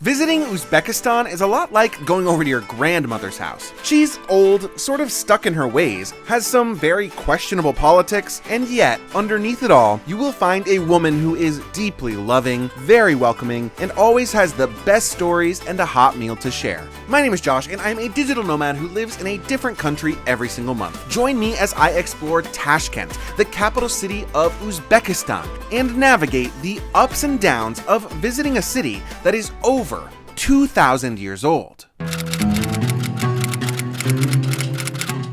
Visiting Uzbekistan is a lot like going over to your grandmother's house. She's old, sort of stuck in her ways, has some very questionable politics, and yet, underneath it all, you will find a woman who is deeply loving, very welcoming, and always has the best stories and a hot meal to share. My name is Josh, and I'm a digital nomad who lives in a different country every single month. Join me as I explore Tashkent, the capital city of Uzbekistan, and navigate the ups and downs of visiting a city that is over 2,000 years old.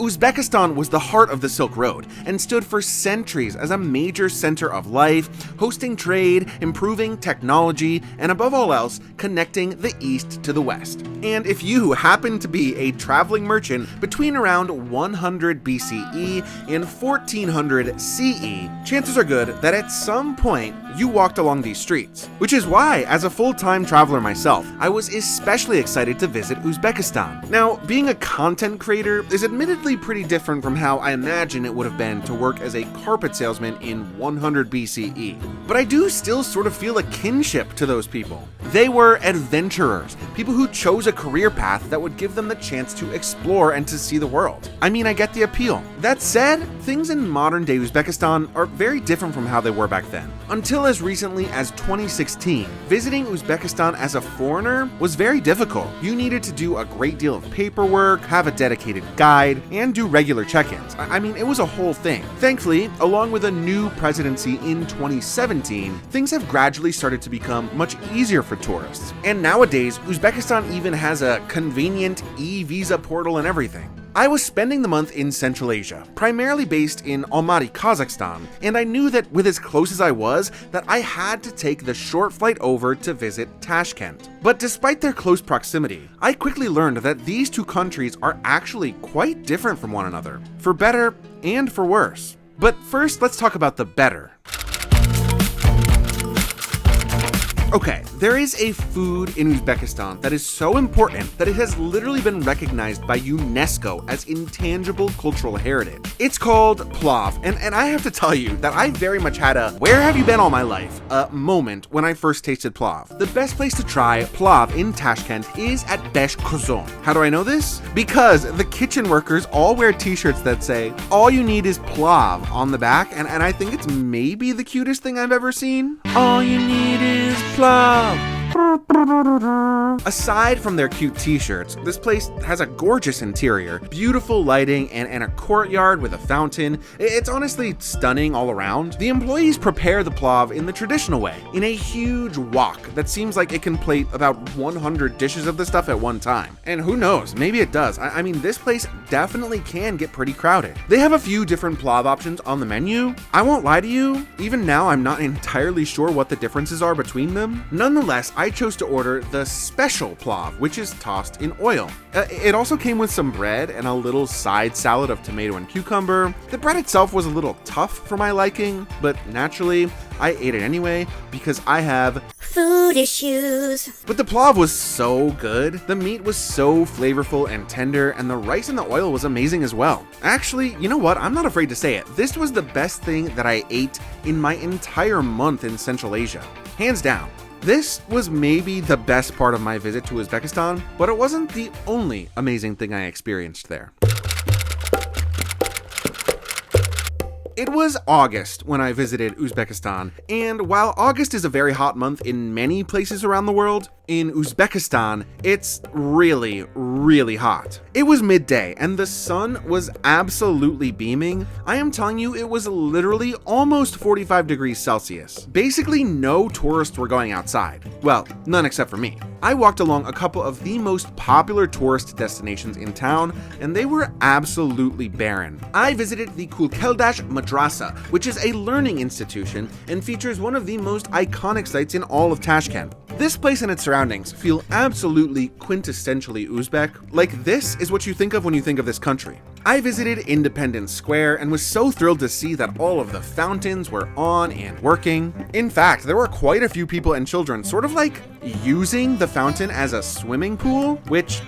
Uzbekistan was the heart of the Silk Road and stood for centuries as a major center of life, hosting trade, improving technology, and above all else, connecting the East to the West. And if you happen to be a traveling merchant between around 100 BCE and 1400 CE, chances are good that at some point you walked along these streets. Which is why, as a full-time traveler myself, I was especially excited to visit Uzbekistan. Now, being a content creator is admittedly pretty different from how I imagine it would have been to work as a carpet salesman in 100 BCE. But I do still sort of feel a kinship to those people. They were adventurers, people who chose a career path that would give them the chance to explore and to see the world. I mean, I get the appeal. That said, things in modern day Uzbekistan are very different from how they were back then. Until as recently as 2016, visiting Uzbekistan as a foreigner was very difficult. You needed to do a great deal of paperwork, have a dedicated guide, and do regular check-ins. I mean, it was a whole thing. Thankfully, along with a new presidency in 2017, things have gradually started to become much easier for tourists. And nowadays, Uzbekistan even has a convenient e-visa portal and everything. I was spending the month in Central Asia, primarily based in Almaty, Kazakhstan, and I knew that with as close as I was, that I had to take the short flight over to visit Tashkent. But despite their close proximity, I quickly learned that these two countries are actually quite different from one another, for better and for worse. But first, let's talk about the better. Okay, there is a food in Uzbekistan that is so important that it has literally been recognized by UNESCO as intangible cultural heritage. It's called plov, and I have to tell you that I very much had a "where have you been all my life" moment when I first tasted plov. The best place to try plov in Tashkent is at BESH QOZON. How do I know this? Because the kitchen workers all wear t-shirts that say, "All you need is plov" on the back, and I think it's maybe the cutest thing I've ever seen. All you need is plov. Aside from their cute t-shirts, this place has a gorgeous interior, beautiful lighting, and a courtyard with a fountain. It's honestly stunning all around. The employees prepare the plov in the traditional way, in a huge wok that seems like it can plate about 100 dishes of the stuff at one time. And who knows, maybe it does. I mean, this place definitely can get pretty crowded. They have a few different plov options on the menu. I won't lie to you, even now I'm not entirely sure what the differences are between them. Nonetheless, I chose to order the special plov, which is tossed in oil. It also came with some bread and a little side salad of tomato and cucumber. The bread itself was a little tough for my liking, but naturally, I ate it anyway because I have food issues. But the plov was so good. The meat was so flavorful and tender, and the rice and the oil was amazing as well. Actually, you know what? I'm not afraid to say it. This was the best thing that I ate in my entire month in Central Asia. Hands down. This was maybe the best part of my visit to Uzbekistan, but it wasn't the only amazing thing I experienced there. It was August when I visited Uzbekistan, and while August is a very hot month in many places around the world, in Uzbekistan, it's really, really hot. It was midday, and the sun was absolutely beaming. I am telling you, it was literally almost 45 degrees Celsius. Basically, no tourists were going outside. Well, none except for me. I walked along a couple of the most popular tourist destinations in town, and they were absolutely barren. I visited the Kulkeldash Madrasa, which is a learning institution and features one of the most iconic sites in all of Tashkent. This place and its surroundings feel absolutely quintessentially Uzbek. Like, this is what you think of when you think of this country. I visited Independence Square and was so thrilled to see that all of the fountains were on and working. In fact, there were quite a few people and children sort of like using the fountain as a swimming pool, which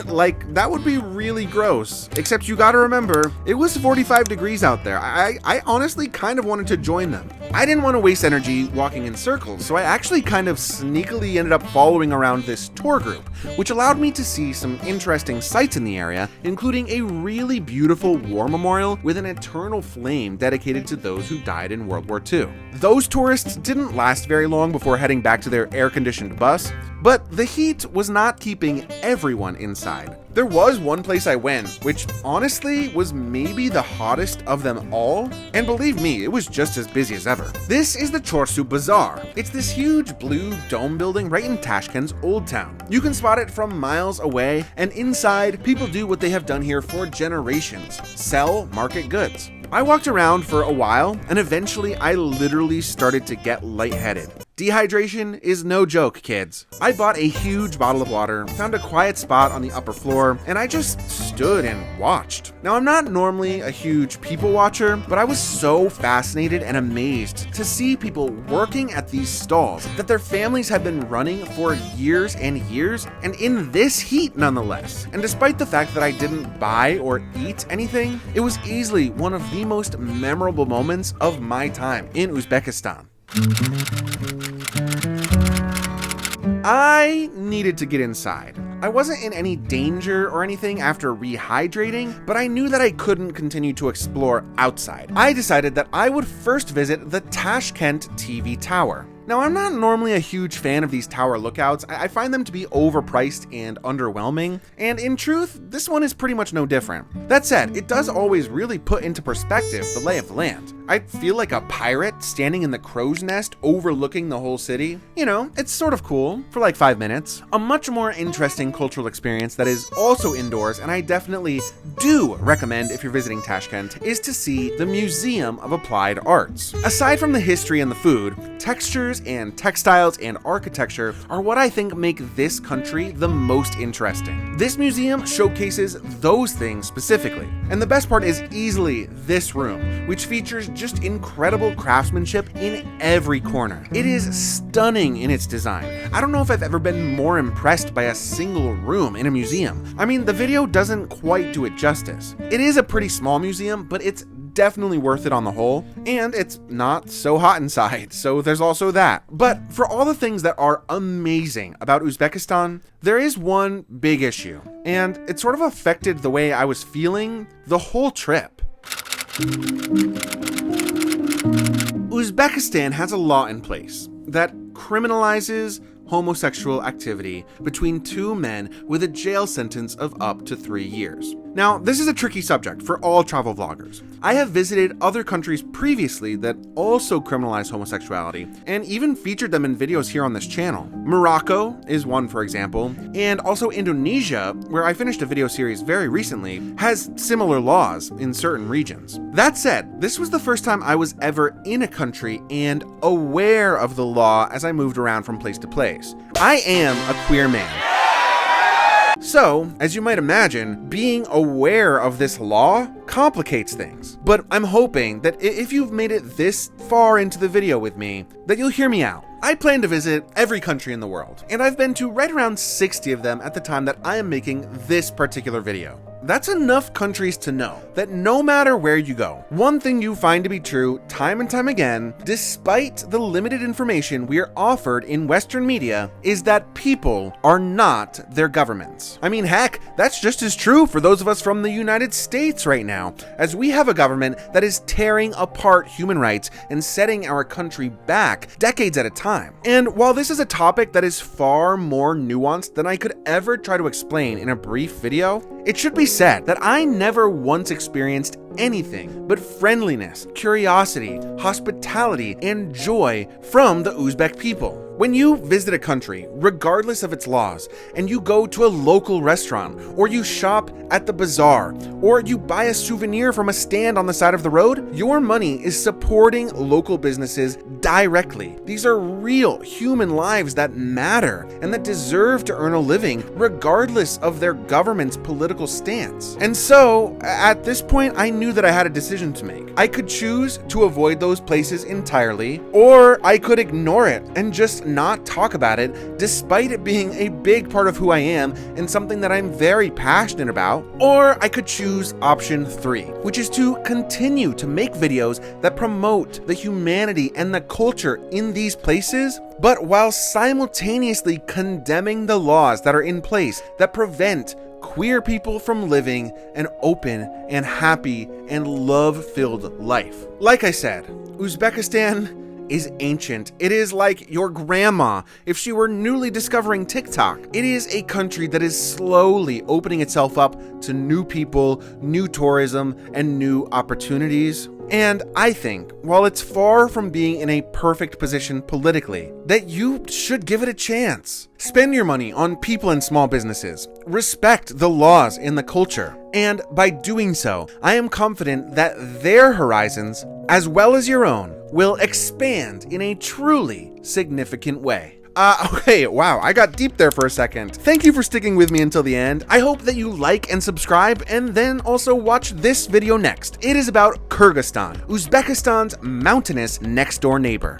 like that would be really gross. Except you gotta remember, it was 45 degrees out there. I honestly kind of wanted to join them. I didn't want to waste energy walking in circles, so I actually kind of sneakily ended up following around this tour group, which allowed me to see some interesting sights in the area, including a really beautiful war memorial with an eternal flame dedicated to those who died in World War II. Those tourists didn't last very long before heading back to their air-conditioned bus, but the heat was not keeping everyone inside. There was one place I went, which honestly was maybe the hottest of them all, and believe me, it was just as busy as ever. This is the CHORSU Bazaar. It's this huge blue dome building right in Tashkent's Old Town. You can spot it from miles away, and inside, people do what they have done here for generations: sell market goods. I walked around for a while, and eventually I literally started to get lightheaded. Dehydration is no joke, kids. I bought a huge bottle of water, found a quiet spot on the upper floor, and I just stood and watched. Now, I'm not normally a huge people watcher, but I was so fascinated and amazed to see people working at these stalls that their families have been running for years and years, and in this heat nonetheless. And despite the fact that I didn't buy or eat anything, it was easily one of the most memorable moments of my time in Uzbekistan. I needed to get inside. I wasn't in any danger or anything after rehydrating, but I knew that I couldn't continue to explore outside. I decided that I would first visit the Tashkent TV tower. Now, I'm not normally a huge fan of these tower lookouts. I find them to be overpriced and underwhelming, and in truth, this one is pretty much no different. That said, it does always really put into perspective the lay of the land. I feel like a pirate standing in the crow's nest overlooking the whole city. You know, it's sort of cool for like 5 minutes. A much more interesting cultural experience that is also indoors, and I definitely do recommend if you're visiting Tashkent, is to see the Museum of Applied Arts. Aside from the history and the food, textures and textiles and architecture are what I think make this country the most interesting. This museum showcases those things specifically. And the best part is easily this room, which features just incredible craftsmanship in every corner. It is stunning in its design. I don't know if I've ever been more impressed by a single room in a museum. I mean, the video doesn't quite do it justice. It is a pretty small museum, but it's definitely worth it on the whole, and it's not so hot inside, so there's also that. But for all the things that are amazing about Uzbekistan, there is one big issue, and it sort of affected the way I was feeling the whole trip. Uzbekistan has a law in place that criminalizes homosexual activity between two men with a jail sentence of up to 3 years. Now, this is a tricky subject for all travel vloggers. I have visited other countries previously that also criminalize homosexuality, and even featured them in videos here on this channel. Morocco is one, for example, and also Indonesia, where I finished a video series very recently, has similar laws in certain regions. That said, this was the first time I was ever in a country and aware of the law as I moved around from place to place. I am a queer man. So, as you might imagine, being aware of this law complicates things. But I'm hoping that if you've made it this far into the video with me, that you'll hear me out. I plan to visit every country in the world, and I've been to right around 60 of them at the time that I am making this particular video. That's enough countries to know that no matter where you go, one thing you find to be true time and time again, despite the limited information we are offered in Western media, is that people are not their governments. I mean, heck, that's just as true for those of us from the United States right now, as we have a government that is tearing apart human rights and setting our country back decades at a time. And while this is a topic that is far more nuanced than I could ever try to explain in a brief video, it should be said that I never once experienced anything but friendliness, curiosity, hospitality, and joy from the Uzbek people. When you visit a country, regardless of its laws, and you go to a local restaurant, or you shop at the bazaar, or you buy a souvenir from a stand on the side of the road, your money is supporting local businesses directly. These are real human lives that matter and that deserve to earn a living regardless of their government's political stance. And so, at this point, I knew that I had a decision to make. I could choose to avoid those places entirely, or I could ignore it and just not talk about it, despite it being a big part of who I am and something that I'm very passionate about. Or I could choose option 3, which is to continue to make videos that promote the humanity and the culture in these places, but while simultaneously condemning the laws that are in place that prevent queer people from living an open and happy and love-filled life. Like I said, Uzbekistan is ancient. It is like your grandma if she were newly discovering TikTok. It is a country that is slowly opening itself up to new people, new tourism, and new opportunities. And I think, while it's far from being in a perfect position politically, that you should give it a chance. Spend your money on people and small businesses. Respect the laws in the culture. And by doing so, I am confident that their horizons, as well as your own, will expand in a truly significant way. Okay, wow, I got deep there for a second. Thank you for sticking with me until the end. I hope that you like and subscribe, and then also watch this video next. It is about Kyrgyzstan, Uzbekistan's mountainous next door neighbor.